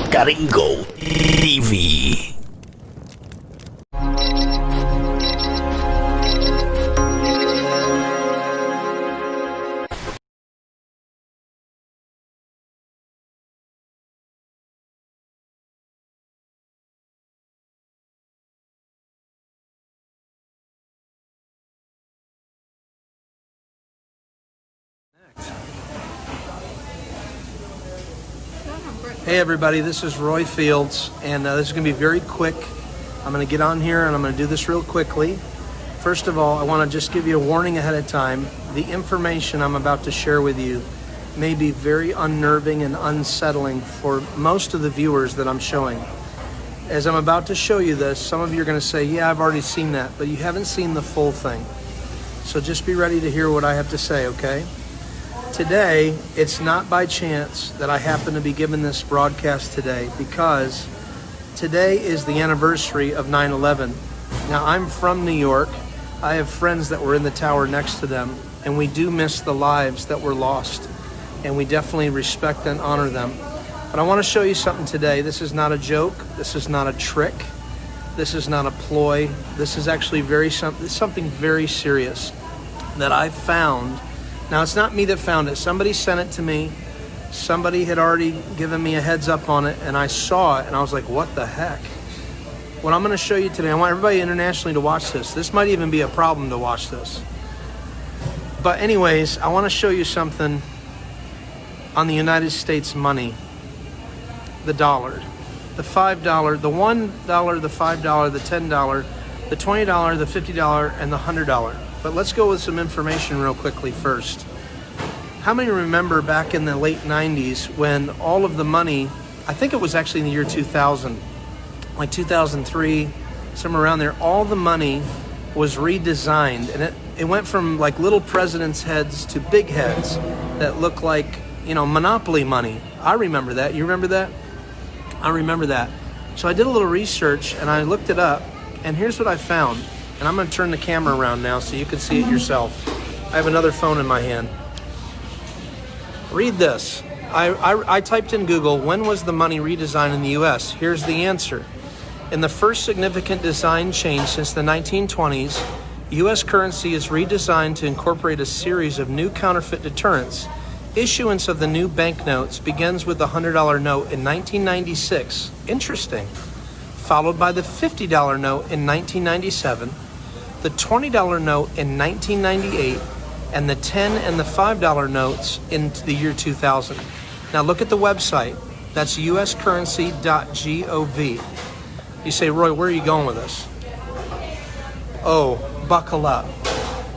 Karingo TV. Hey everybody, this is Roy Fields, and this is going to be very quick. I'm going to get on here and I'm going to do this real quickly. First of all, I want to just give you a warning ahead of time. The information I'm about to share with you may be very unnerving and unsettling for most of the viewers that I'm showing. As I'm about to show you this, some of you are going to say, yeah, I've already seen that, but you haven't seen the full thing. So just be ready to hear what I have to say, okay? Today, it's not by chance that I happen to be given this broadcast today, because today is the anniversary of 9/11. Now, I'm from New York. I have friends that were in the tower next to them, and we do miss the lives that were lost, and we definitely respect and honor them. But I want to show you something today. This is not a joke. This is not a trick. This is not a ploy. This is actually something very serious that I found. Now, it's not me that found it. Somebody sent it to me. Somebody had already given me a heads up on it, and I saw it, and I was like, what the heck? What I'm going to show you today, I want everybody internationally to watch this. This might even be a problem to watch this. But anyways, I want to show you something on the United States money. The dollar. The $5, the $1, the $5, the $10, the $20, the $50, and the $100. But let's go with some information real quickly first. How many remember back in the late 90s when all of the money, I think it was actually in the year 2000, like 2003, somewhere around there, all the money was redesigned, and it went from like little president's heads to big heads that look like, Monopoly money. I remember that. You remember that? I remember that. So I did a little research and I looked it up, and here's what I found. And I'm going to turn the camera around now so you can see it yourself. I have another phone in my hand. Read this. I typed in Google, when was the money redesigned in the U.S.? Here's the answer. In the first significant design change since the 1920s, U.S. currency is redesigned to incorporate a series of new counterfeit deterrents. Issuance of the new banknotes begins with the $100 note in 1996. Interesting. Followed by the $50 note in 1997, the $20 note in 1998, and the $10 and the $5 notes in the year 2000. Now look at the website. That's uscurrency.gov. You say, Roy, where are you going with this? Oh, buckle up.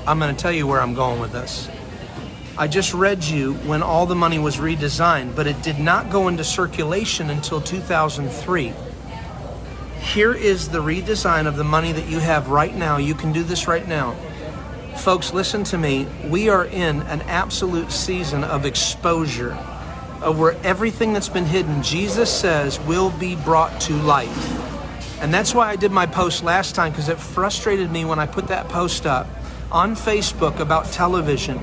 I'm going to tell you where I'm going with this. I just read you when all the money was redesigned, but it did not go into circulation until 2003. Here is the redesign of the money that you have right now. You can do this right now. Folks, listen to me. We are in an absolute season of exposure, of where everything that's been hidden, Jesus says, will be brought to light. And that's why I did my post last time, because it frustrated me when I put that post up on Facebook about television,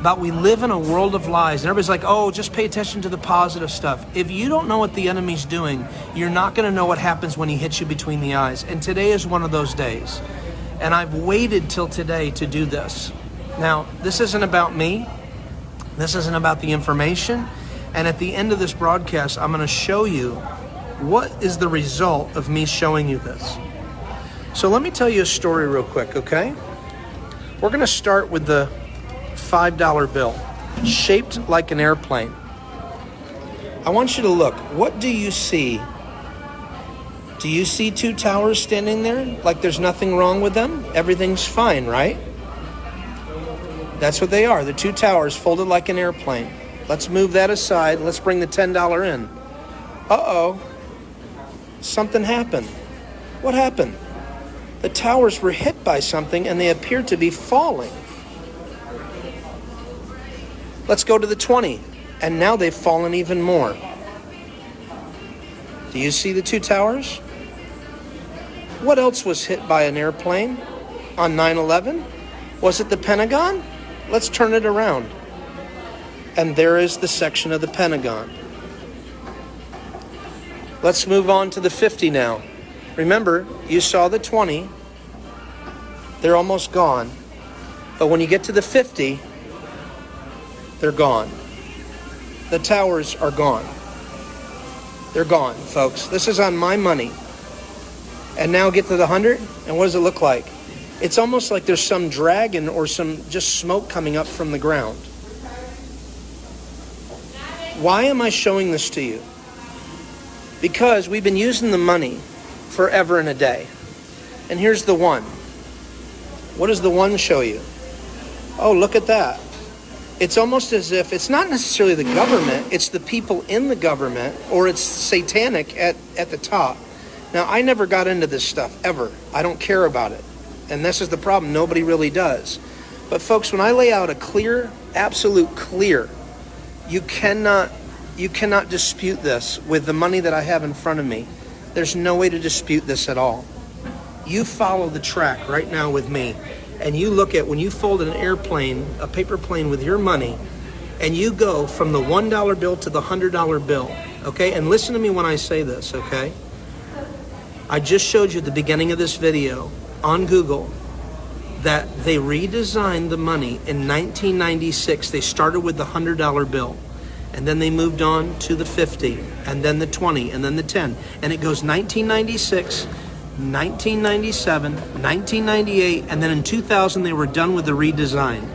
about we live in a world of lies. And everybody's like, oh, just pay attention to the positive stuff. If you don't know what the enemy's doing, you're not going to know what happens when he hits you between the eyes. And today is one of those days. And I've waited till today to do this. Now, this isn't about me. This isn't about the information. And at the end of this broadcast, I'm going to show you what is the result of me showing you this. So let me tell you a story real quick, okay? We're going to start with the $5 bill, shaped like an airplane. I want you to look. What do you see? Do you see two towers standing there like there's nothing wrong with them? Everything's fine, right? That's what they are. The two towers folded like an airplane. Let's move that aside. Let's bring the $10 in. Uh-oh. Something happened. What happened? The towers were hit by something and they appear to be falling. Let's go to the 20, and now they've fallen even more. Do you see the two towers? What else was hit by an airplane on 9/11? Was it the Pentagon? Let's turn it around. And there is the section of the Pentagon. Let's move on to the 50 now. Remember, you saw the 20. They're almost gone. But when you get to the 50, they're gone. The towers are gone. They're gone, folks. This is on my money. And now get to the 100, and what does it look like? It's almost like there's some dragon or some just smoke coming up from the ground. Why am I showing this to you? Because we've been using the money forever and a day. And here's the one. What does the one show you? Oh, look at that. It's almost as if it's not necessarily the government, it's the people in the government, or it's satanic at the top. Now, I never got into this stuff, ever. I don't care about it. And this is the problem. Nobody really does. But folks, when I lay out a clear, absolute clear, you cannot dispute this with the money that I have in front of me. There's no way to dispute this at all. You follow the track right now with me, and you look at when you fold an airplane, a paper plane with your money, and you go from the $1 bill to the $100 bill, okay? And listen to me when I say this, okay? I just showed you at the beginning of this video on Google that they redesigned the money in 1996. They started with the $100 bill, and then they moved on to the 50, and then the 20, and then the 10. And it goes 1996, 1997, 1998, and then in 2000 they were done with the redesign.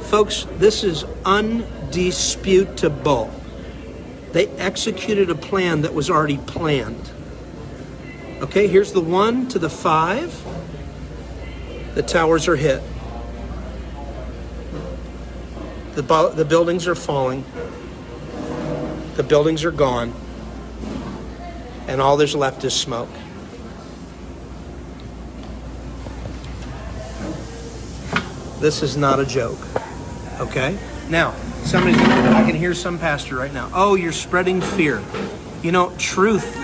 Folks, this is undisputable. They executed a plan that was already planned. Okay, here's the 1 to the 5. The towers are hit. The buildings are falling. The buildings are gone. And all there's left is smoke. This is not a joke. Okay? Now, I can hear some pastor right now. Oh, you're spreading fear. You know, truth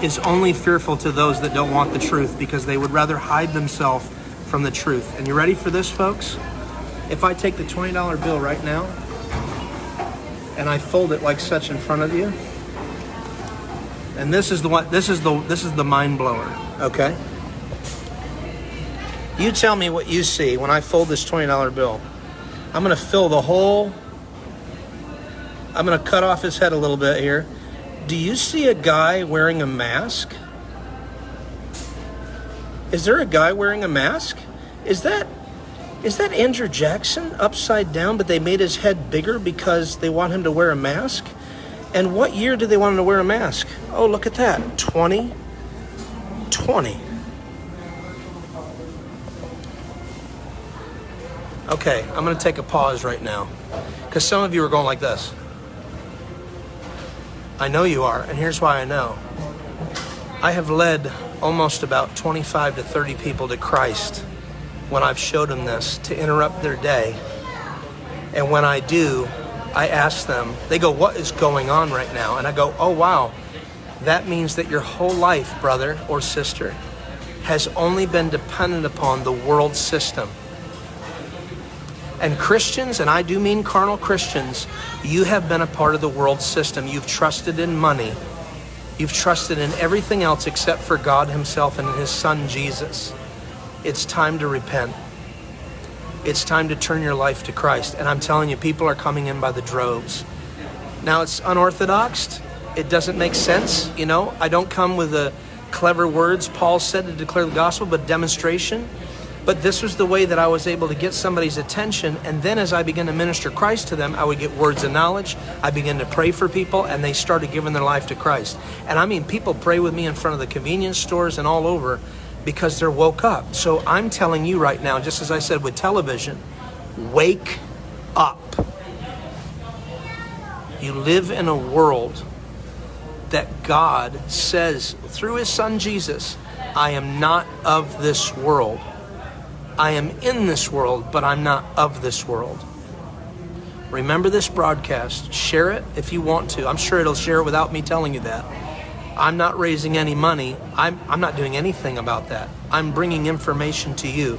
is only fearful to those that don't want the truth, because they would rather hide themselves from the truth. And you ready for this, folks? If I take the $20 bill right now and I fold it like such in front of you, and this is the mind blower, okay? You tell me what you see when I fold this $20 bill. I'm going to fill the whole, I'm going to cut off his head a little bit here. Do you see a guy wearing a mask? Is there a guy wearing a mask? Is that Andrew Jackson upside down, but they made his head bigger because they want him to wear a mask? And what year did they want him to wear a mask? Oh, look at that. 2020. Okay, I'm going to take a pause right now, because some of you are going like this. I know you are, and here's why I know. I have led almost about 25 to 30 people to Christ when I've showed them this to interrupt their day. And when I do, I ask them, they go, what is going on right now? And I go, oh, wow, that means that your whole life, brother or sister, has only been dependent upon the world system. And Christians, and I do mean carnal Christians, you have been a part of the world system. You've trusted in money. You've trusted in everything else except for God himself and his son, Jesus. It's time to repent. It's time to turn your life to Christ. And I'm telling you, people are coming in by the droves. Now, it's unorthodox. It doesn't make sense. You know, I don't come with the clever words Paul said to declare the gospel, but demonstration. But this was the way that I was able to get somebody's attention. And then as I began to minister Christ to them, I would get words of knowledge. I began to pray for people, and they started giving their life to Christ. And I mean, people pray with me in front of the convenience stores and all over because they're woke up. So I'm telling you right now, just as I said with television, wake up. You live in a world that God says through his son Jesus, I am not of this world. I am in this world, but I'm not of this world. Remember this broadcast. Share it if you want to. I'm sure it'll share it without me telling you that. I'm not raising any money. I'm not doing anything about that. I'm bringing information to you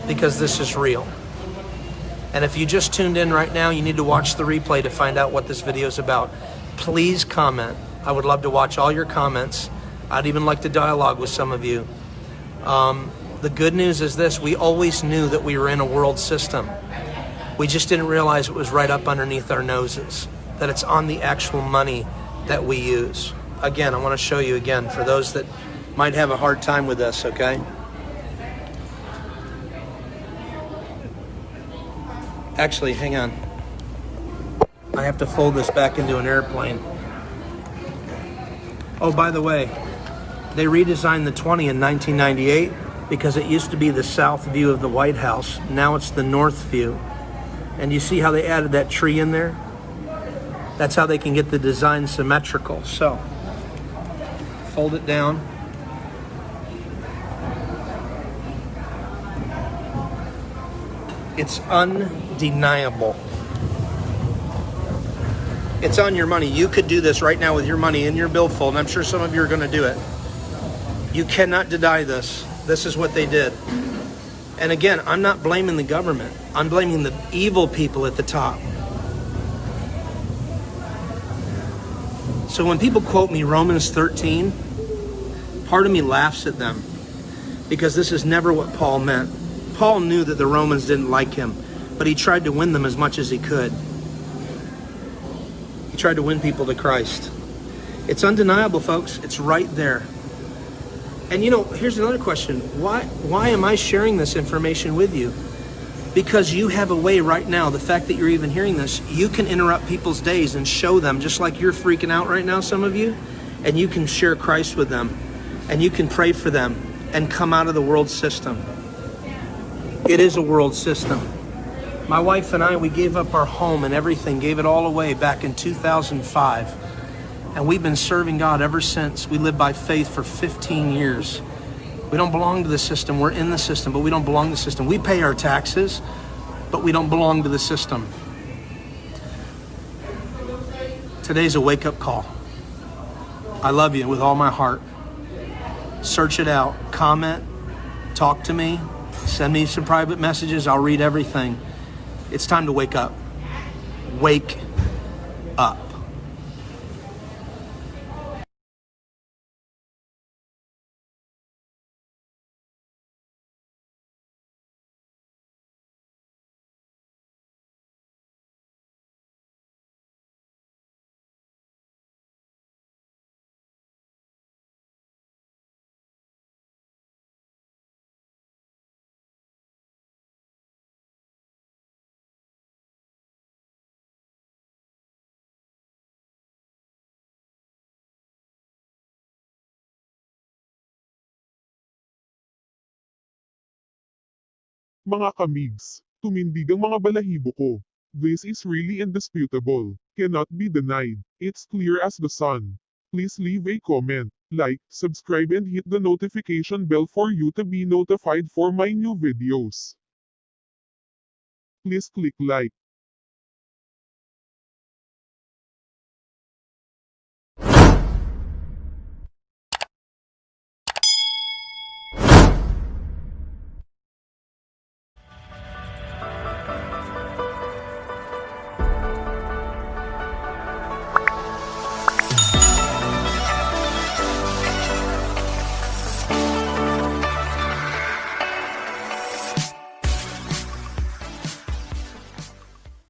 because this is real. And if you just tuned in right now, you need to watch the replay to find out what this video is about. Please comment. I would love to watch all your comments. I'd even like to dialogue with some of you. The good news is this: we always knew that we were in a world system. We just didn't realize it was right up underneath our noses, that it's on the actual money that we use. Again, I want to show you again for those that might have a hard time with this, okay? Actually, hang on. I have to fold this back into an airplane. Oh, by the way, they redesigned the 20 in 1998 because it used to be the south view of the White House. Now it's the north view. And you see how they added that tree in there? That's how they can get the design symmetrical. So, fold it down. It's undeniable. It's on your money. You could do this right now with your money in your billfold, and I'm sure some of you are going to do it. You cannot deny this. This is what they did. And again, I'm not blaming the government. I'm blaming the evil people at the top. So when people quote me Romans 13, part of me laughs at them because this is never what Paul meant. Paul knew that the Romans didn't like him, but he tried to win them as much as he could. He tried to win people to Christ. It's undeniable, folks. It's right there. And you know, here's another question. Why am I sharing this information with you? Because you have a way right now, the fact that you're even hearing this, you can interrupt people's days and show them, just like you're freaking out right now, some of you, and you can share Christ with them, and you can pray for them and come out of the world system. It is a world system. My wife and I, we gave up our home and everything, gave it all away back in 2005. And we've been serving God ever since. We lived by faith for 15 years. We don't belong to the system. We're in the system, but we don't belong to the system. We pay our taxes, but we don't belong to the system. Today's a wake-up call. I love you with all my heart. Search it out. Comment. Talk to me. Send me some private messages. I'll read everything. It's time to wake up. Wake up. Mga kamigs, tumindig ang mga balahibo ko. This is really indisputable. Cannot be denied. It's clear as the sun. Please leave a comment, like, subscribe and hit the notification bell for you to be notified for my new videos. Please click like.